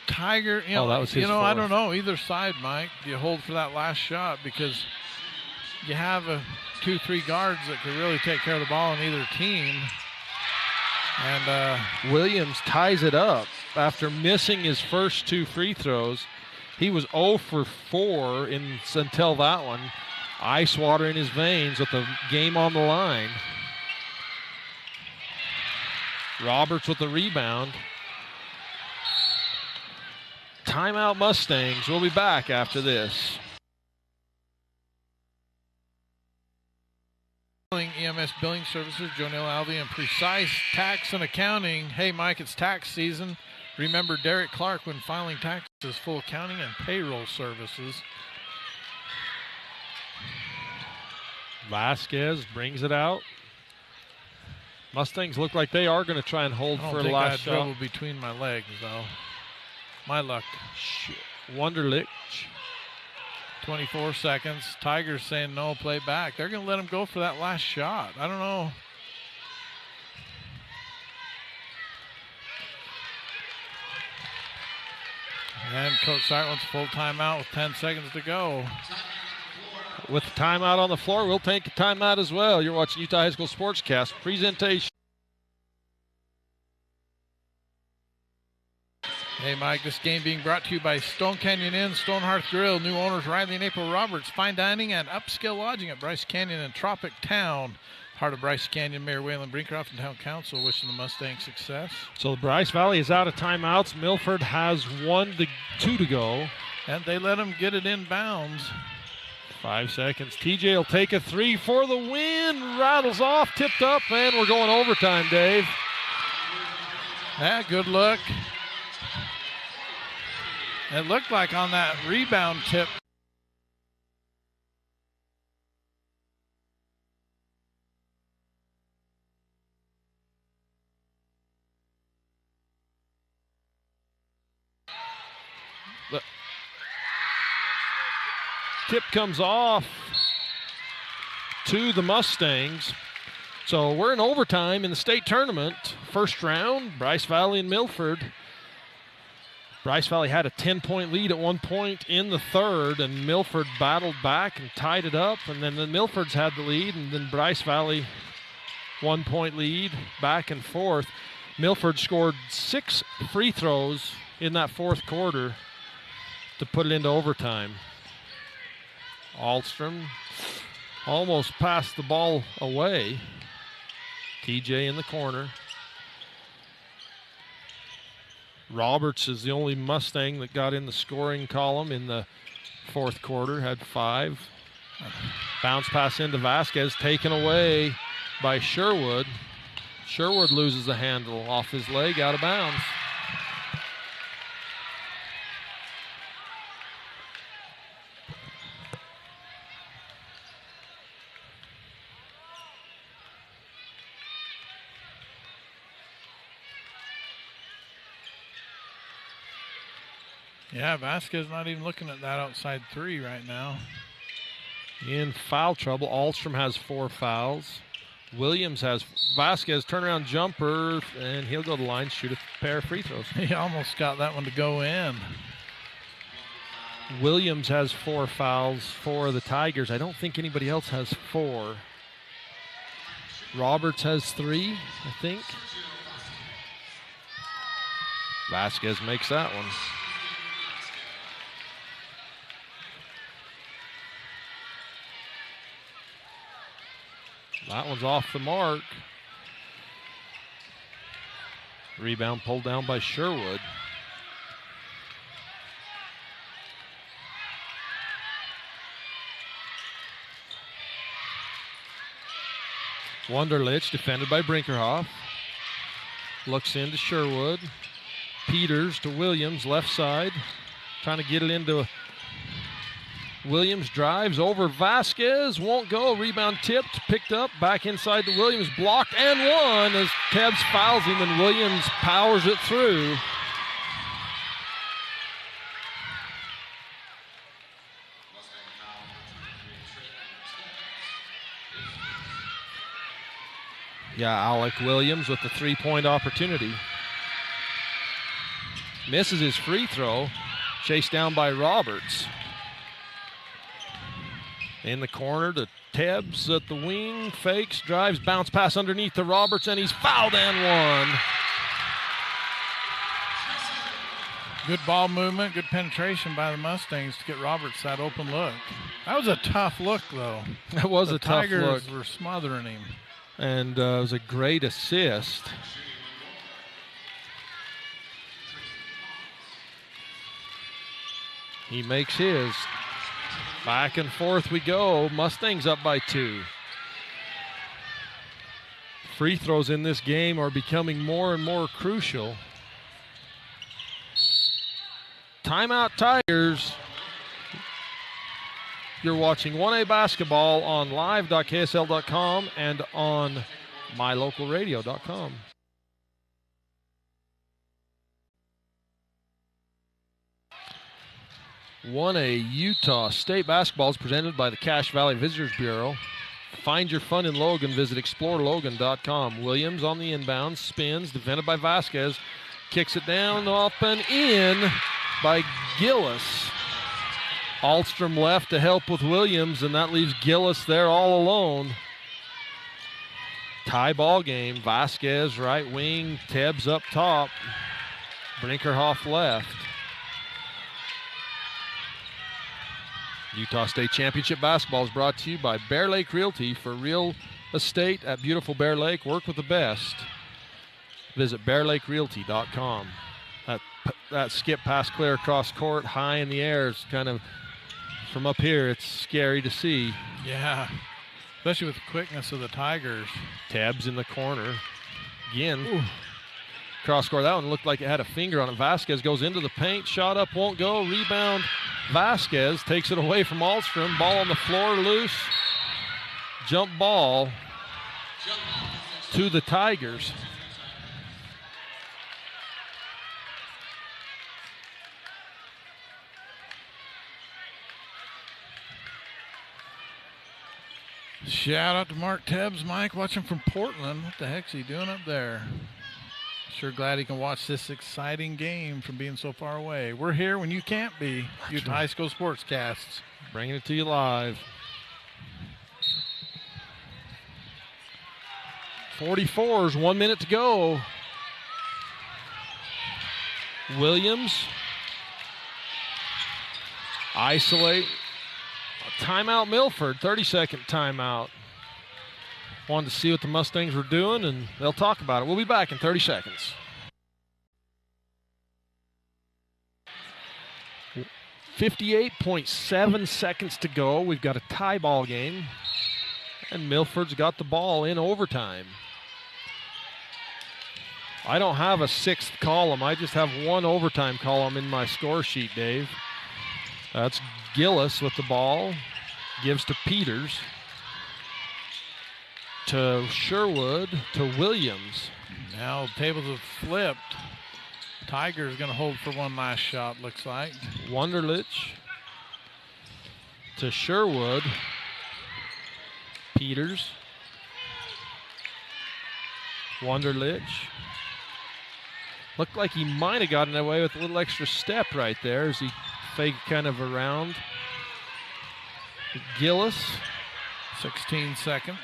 Tiger, that was his fourth. I don't know either side, Mike. Do you hold for that last shot? Because you have 2-3 guards that could really take care of the ball on either team. And Williams ties it up after missing his first two free throws. He was 0 for 4 until that one. Ice water in his veins with the game on the line. Roberts with the rebound. Timeout Mustangs. We'll be back after this. EMS Billing Services, Jonelle Alvey, and Precise Tax and Accounting. Hey, Mike, it's tax season. Remember Derek Clark when filing taxes, full accounting and payroll services. Vasquez brings it out. Mustangs look like they are going to try and hold for a last shot. I dribble between my legs, though. My luck. Wunderlich. 24 seconds. Tigers saying no, play back. They're going to let him go for that last shot. I don't know. And Coach Sark wants a full timeout with 10 seconds to go. With the timeout on the floor, we'll take a timeout as well. You're watching Utah High School Sportscast presentation. Hey, Mike, this game being brought to you by Stone Canyon Inn, Stone Hearth Grill, new owners Riley and April Roberts, fine dining and upscale lodging at Bryce Canyon and Tropic Town. Part of Bryce Canyon, Mayor Waylon Brincroft and Town Council wishing the Mustangs success. So Bryce Valley is out of timeouts. Milford has 2 to go. And they let him get it in bounds. 5 seconds. TJ will take a 3 for the win. Rattles off, tipped up, and we're going overtime, Dave. Yeah, good look. It looked like on that rebound tip. The tip comes off to the Mustangs. So we're in overtime in the state tournament. First round, Bryce Valley and Milford. Bryce Valley had a 10-point lead at one point in the third, and Milford battled back and tied it up, and then the Milfords had the lead, and then Bryce Valley 1-point lead, back and forth. Milford scored 6 free throws in that fourth quarter to put it into overtime. Ahlstrom almost passed the ball away. TJ in the corner. Roberts is the only Mustang that got in the scoring column in the fourth quarter, had 5. Bounce pass into Vasquez, taken away by Sherwood. Sherwood loses the handle off his leg, out of bounds. Yeah, Vasquez not even looking at that outside 3 right now. In foul trouble, Ahlstrom has 4 fouls. Williams has Vasquez turnaround jumper, and he'll go to the line, shoot a pair of free throws. He almost got that one to go in. Williams has 4 fouls for the Tigers. I don't think anybody else has 4. Roberts has 3, I think. Vasquez makes that one. That one's off the mark. Rebound pulled down by Sherwood. Wunderlich defended by Brinkerhoff. Looks into Sherwood. Peters to Williams, left side. Trying to get it into Williams, drives over Vasquez, won't go. Rebound tipped, picked up, back inside to Williams, blocked and won as Tebbs fouls him and Williams powers it through. Yeah, Alec Williams with the 3-point opportunity. Misses his free throw, chased down by Roberts. In the corner to Tebbs at the wing, fakes, drives, bounce pass underneath to Roberts, and he's fouled and one. Good ball movement, good penetration by the Mustangs to get Roberts that open look. That was a tough look, though. That was a tough look. Tigers were smothering him. And it was a great assist. He makes his. Back and forth we go. Mustangs up by 2. Free throws in this game are becoming more and more crucial. Timeout Tigers. You're watching 1A basketball on live.ksl.com and on mylocalradio.com. One A Utah State basketball is presented by the Cache Valley Visitors Bureau. Find your fun in Logan. Visit explorelogan.com. Williams on the inbound, spins, defended by Vasquez. Kicks it down, up and in by Gillis. Ahlstrom left to help with Williams, and that leaves Gillis there all alone. Tie ball game. Vasquez right wing, Tebbs up top. Brinkerhoff left. Utah State Championship basketball is brought to you by Bear Lake Realty. For real estate at beautiful Bear Lake, work with the best. Visit bearlakerealty.com. That skip pass clear across court, high in the air is kind of, from up here, it's scary to see. Yeah, especially with the quickness of the Tigers. Tebbs in the corner. Again, ooh. Cross court, that one looked like it had a finger on it. Vasquez goes into the paint, shot up, won't go, rebound. Vasquez takes it away from Ahlstrom. Ball on the floor, loose. Jump ball to the Tigers. Shout out to Mark Tebbs, Mike, watching from Portland. What the heck's he doing up there? Sure glad he can watch this exciting game from being so far away. We're here when you can't be. Utah High School Sportscasts. Bringing it to you live. 44s, 1 minute to go. Williams. Isolate. Timeout Milford, 30-second timeout. Wanted to see what the Mustangs were doing, and they'll talk about it. We'll be back in 30 seconds. 58.7 seconds to go. We've got a tie ball game, and Milford's got the ball in overtime. I don't have a sixth column. I just have one overtime column in my score sheet, Dave. That's Gillis with the ball. Gives to Peters. To Sherwood, to Williams. Now the tables have flipped. Tiger's going to hold for one last shot, looks like. Wunderlich to Sherwood. Peters. Wunderlich. Looked like he might have gotten away with a little extra step right there as he faked kind of around. Gillis. 16 seconds.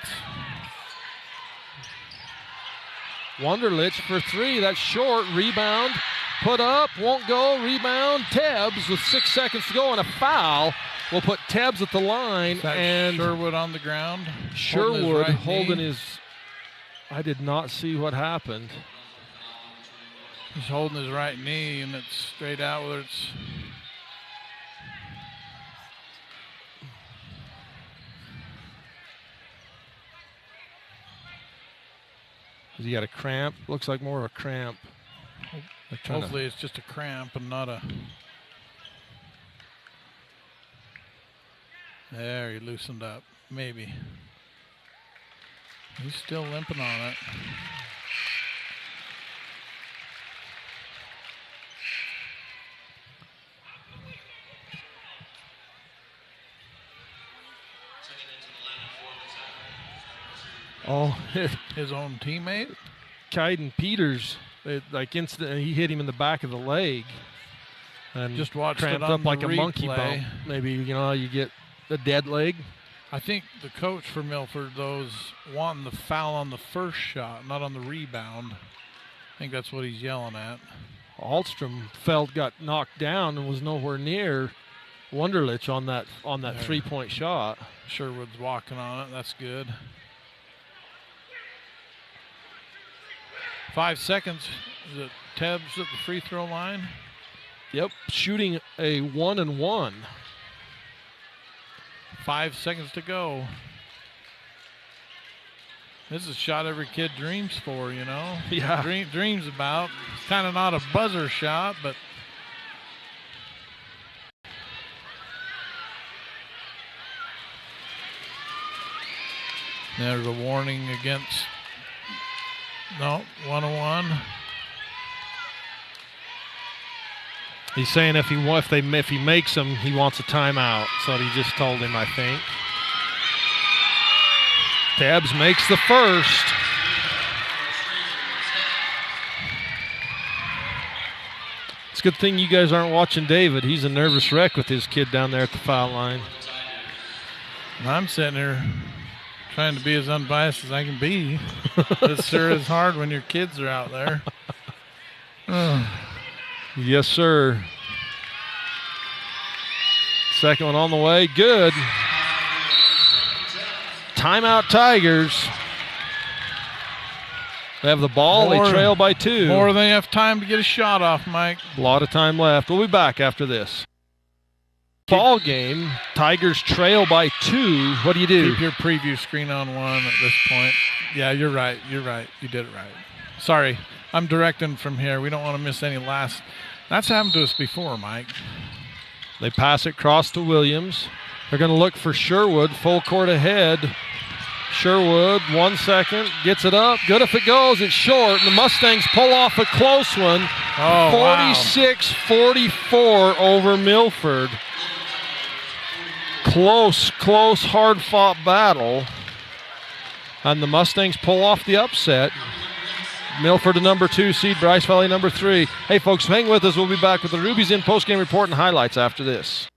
Wunderlich for three. That's short. Rebound. Put up. Won't go. Rebound. Tebbs with 6 seconds to go and a foul. We'll put Tebbs at the line. And Sherwood on the ground. Sherwood holding his. I did not see what happened. He's holding his right knee, and it's straight out, whether it's. Has he got a cramp? Looks like more of a cramp. Hopefully it's just a cramp and not a. There, he loosened up. Maybe. He's still limping on it. Oh, his own teammate? Kaiden Peters, he hit him in the back of the leg. And just watched cramped it on up like the a monkey replay. bump. Maybe, you get a dead leg. I think the coach for Milford, though, is wanting the foul on the first shot, not on the rebound. I think that's what he's yelling at. Ahlstrom got knocked down and was nowhere near Wunderlich on that three-point shot. Sherwood's walking on it. That's good. 5 seconds. Is it Tebbs at the free throw line? Yep, shooting a 1-and-1. 5 seconds to go. This is a shot every kid dreams for, you know. Yeah. Dreams about. It's kind of not a buzzer shot, but there's a warning against. No, 101. He's saying if he makes them, he wants a timeout. So he just told him, I think. Tabbs makes the first. It's a good thing you guys aren't watching David. He's a nervous wreck with his kid down there at the foul line. I'm sitting here trying to be as unbiased as I can be. It sure is hard when your kids are out there. Yes, sir. Second one on the way. Good. Timeout Tigers. They have the ball. They trail by 2. More than they have time to get a shot off, Mike. A lot of time left. We'll be back after this. Ball game. Tigers trail by 2. What do you do? Keep your preview screen on 1 at this point. Yeah, you're right. You're right. You did it right. Sorry. I'm directing from here. We don't want to miss any last. That's happened to us before, Mike. They pass it across to Williams. They're going to look for Sherwood. Full court ahead. Sherwood, 1 second, gets it up. Good if it goes. It's short, and the Mustangs pull off a close one. 46-44 over Milford. Close, hard-fought battle. And the Mustangs pull off the upset. Milford to number 2 seed, Bryce Valley number 3. Hey, folks, hang with us. We'll be back with the Ruby's In postgame report and highlights after this.